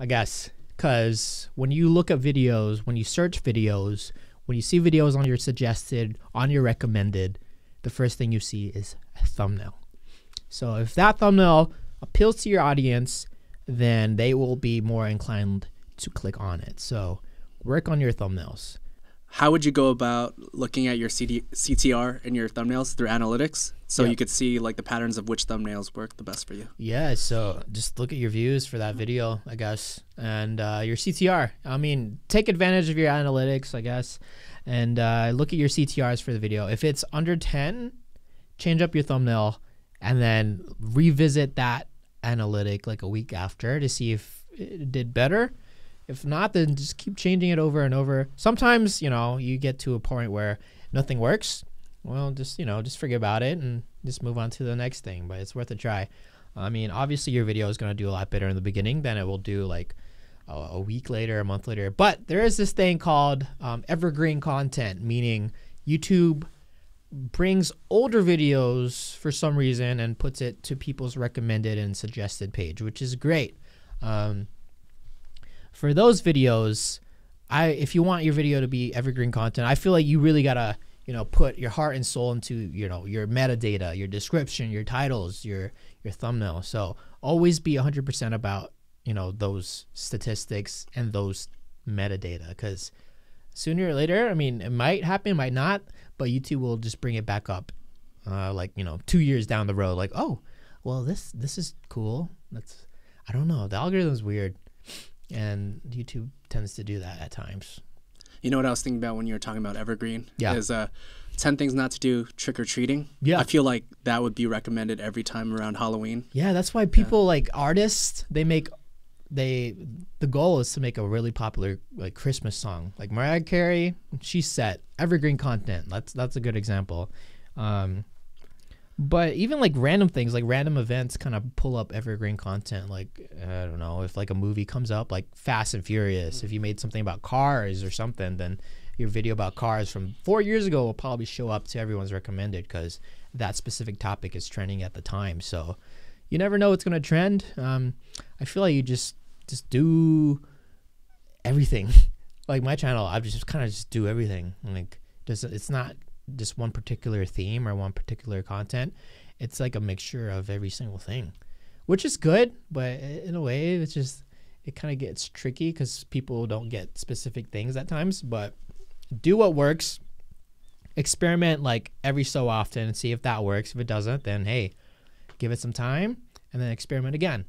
I guess, because when you look at videos, when you search videos, when you see videos on your suggested, on your recommended, the first thing you see is a thumbnail. So if that thumbnail appeals to your audience, then they will be more inclined to click on it. So work on your thumbnails. How would you go about looking at your CTR and your thumbnails through analytics so you could see like the patterns of which thumbnails work the best for you? Yeah, so just look at your views for that video, I guess, and your CTR. I mean, take advantage of your analytics, I guess, and look at your CTRs for the video. If it's under 10, change up your thumbnail and then revisit that analytic like a week after to see if it did better. If not, then just keep changing it over and over. Sometimes, you get to a point where nothing works. Well, just forget about it and just move on to the next thing, but it's worth a try. I mean, obviously your video is going to do a lot better in the beginning than it will do like a week later, a month later. But there is this thing called evergreen content, meaning YouTube brings older videos for some reason and puts it to people's recommended and suggested page, which is great. For those videos, if you want your video to be evergreen content, I feel like you really gotta, put your heart and soul into, your metadata, your description, your titles, your thumbnail. So always be 100% about, those statistics and those metadata, because sooner or later, I mean, it might happen, it might not, but YouTube will just bring it back up, 2 years down the road. Like, oh, well, this is cool. I don't know. The algorithm's weird. And YouTube tends to do that at times. You know what I was thinking about when you were talking about evergreen? Yeah. Is 10 things not to do trick-or-treating. Yeah. I feel like that would be recommended every time around Halloween. Yeah, that's why people like artists, the goal is to make a really popular like Christmas song. Like Mariah Carey, she's set. Evergreen content. That's a good example. But even like random things, like random events kind of pull up evergreen content. Like, I don't know, if like a movie comes up, like Fast and Furious, if you made something about cars or something, then your video about cars from 4 years ago will probably show up to everyone's recommended because that specific topic is trending at the time. So you never know what's going to trend. I feel like you just do everything. Like my channel, I just kind of just do everything. Like it's not just one particular theme or one particular content. It's like a mixture of every single thing, which is good, but in a way it kind of gets tricky because people don't get specific things at times. But do what works, experiment like every so often and see if that works. If it doesn't, then hey, give it some time and then experiment again,